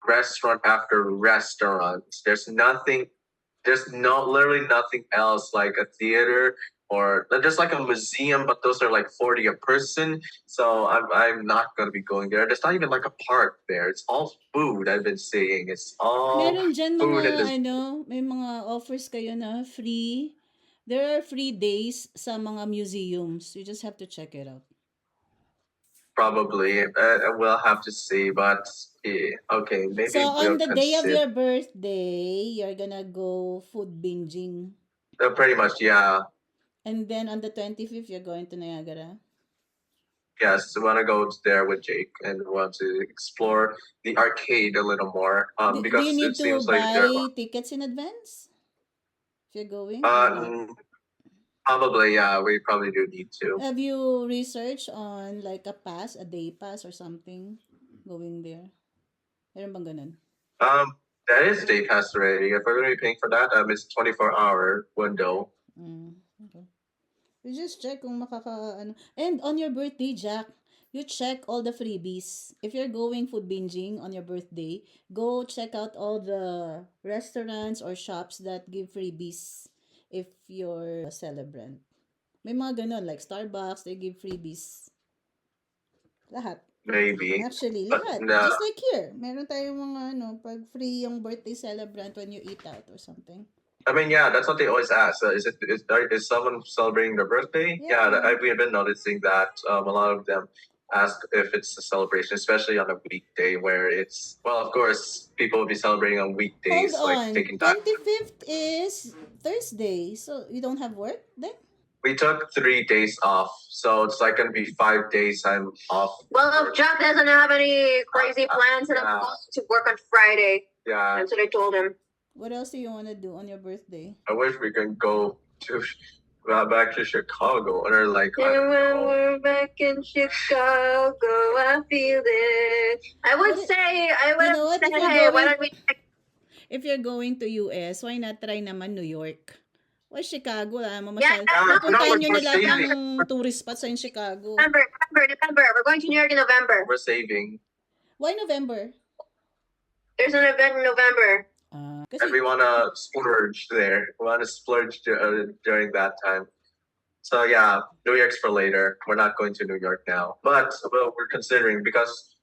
restaurant after restaurant. There's literally nothing else like a theater or there's like a museum, but those are like 40 a person. So I'm not gonna be going there. There's not even like a park there. It's all food. I've been seeing. It's all Meron diyan mga food, and there's may mga offers kayo na free. There are free days sa mga museums. You just have to check it out. probably we'll have to see. But yeah, okay, maybe So we'll on the day of consider. your birthday, you're gonna go food binging. Pretty much, yeah. And then on the 25th, you're going to Niagara. Yes, I want to go there with Jake and want to explore the arcade a little more. Do Because you it need to seems like there. buy tickets in advance if you're going or not? Probably, yeah. We probably do need to. Have you researched on like a pass, a day pass or something going there? Meron bang ganun? That is day pass already. If we're going to be paying for that, it's 24-hour window. Okay. You just check kung ano. And on your birthday, Jack, you check all the freebies. If you're going food binging on your birthday, go check out all the restaurants or shops that give freebies if you're a celebrant. May mga ganun, like Starbucks, they give freebies. Lahat. Maybe. Actually, But lahat. no. Just like here. Meron tayong mga pag free yung birthday celebrant when you eat out or something. I mean, yeah, that's what they always ask. Is someone celebrating their birthday? Yeah. We've been noticing that a lot of them ask if it's a celebration, especially on a weekday where it's of course people will be celebrating on weekdays, Hold like on. taking time. 25th is Thursday. So you don't have work then? We took 3 days off, so it's like gonna be 5 days I'm off. Well, if Jack doesn't have any crazy plans, then I'm going to work on Friday. Yeah, That's what I told him. What else do you want to do on your birthday? I wish we can go to back to Chicago or like. And when we're back in Chicago, I feel it. I would What- say, I would You know have what? said, If you're hey, why going- don't we check If you're going to US, why not try naman New York? Why Chicago? Yeah, Pupuntahan nyo we're na lahat saving. ng tourist spots in Chicago. November. We're going to New York in November. We're saving. Why November? There's an event in November. And we want to splurge there. We want to splurge during that time. So yeah, New York's for later. We're not going to New York now, but we're considering because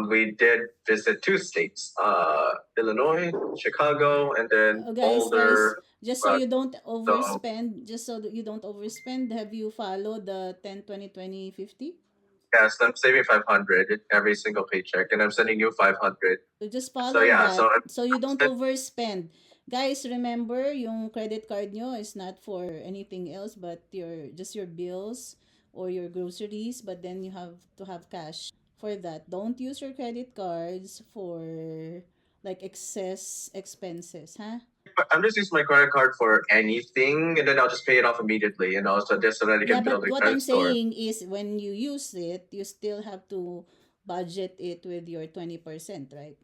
we did visit 2 states, Illinois, Chicago, and then Boulder. Just so you don't overspend, have you followed the 10, 20, 20, 50? Yes, I'm saving 500 every single paycheck, and I'm sending you 500. So just follow So, yeah, that. so- You don't overspend. Guys, remember, yung credit card nyo is not for anything else but your bills or your groceries, but then you have to have cash for that. Don't use your credit cards for like excess expenses, huh? I'm just using my credit card for anything, and then I'll just pay it off immediately, so just so that I Yeah, can build but a what credit I'm score. saying is when you use it, you still have to budget it with your 20%, right?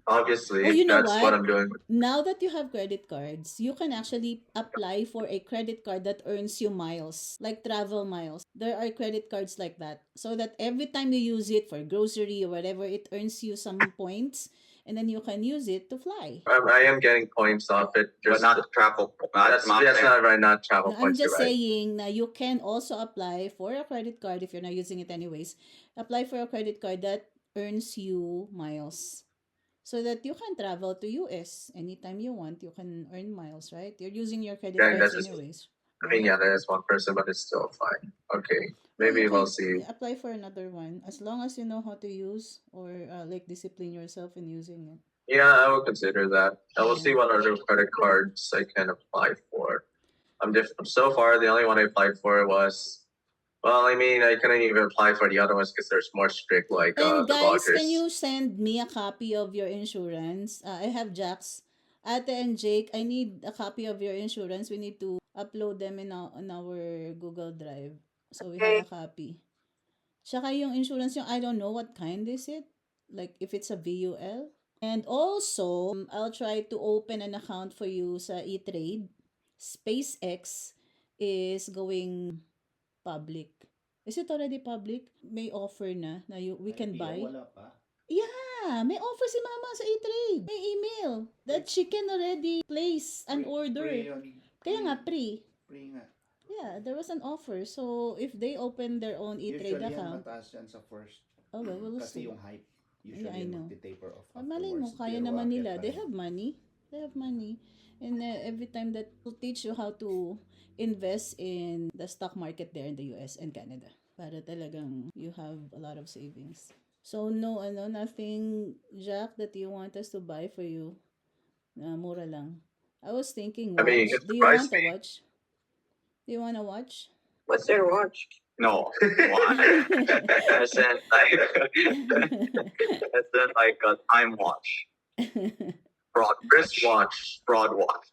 Obviously, Oh, you know that's what I'm doing. Now that you have credit cards, you can actually apply for a credit card that earns you miles, like travel miles. There are credit cards like that. So that every time you use it for grocery or whatever, it earns you some points and then you can use it to fly. I am getting points off it, But just not travel. that's not right. Not travel I'm points. just You're right. saying na you can also apply for a credit card if you're not using it anyways. Apply for a credit card that earns you miles. So that you can travel to US anytime you want, you can earn miles, right? You're using your credit Yeah, cards that's just- anyways. I mean, yeah, there is one person, but it's still fine. Okay, maybe you we'll can see. apply for another one as long as you know how to use or like discipline yourself in using it. Yeah, I will consider that. I will see what other credit cards I can apply for. So far, the only one I applied for was. Well, I mean, I couldn't even apply for the other ones because there's more strict, like And the guys, blockers. can you send me a copy of your insurance? I have Jack's. Ate and Jake, I need a copy of your insurance. We need to upload them on our Google Drive. So we have a copy. Tsaka yung insurance yung I don't know what kind is it. Like if it's a VUL. And also, I'll try to open an account for you sa E-Trade. SpaceX is going public. Is it already public? May offer na we can buy. Wala pa. Yeah, may offer si Mama sa E-Trade. May email that she can already place an order. Pre yun. Kaya nga, pre. Pre nga. Yeah, there was an offer. So, if they open their own E-Trade Usually yan account, mataas yan sa first. oh, well, we'll Kasi see. yung hype. Usually Yeah, I know. magti-taper off Malay mo, afterwards. kaya Pero naman aakyat nila. pa They rin. have money. They have money. And every time that will teach you how to invest in the stock market there in the US and Canada. Para talagang you have a lot of savings. So, no, nothing, Jack, that you want us to buy for you. Mura lang. I was thinking I mean, watch. it Do you want surprised a me. watch? Do you want a watch? What's your watch? No, why? As in like, as in like a time watch, broad Wristwatch. broad watch.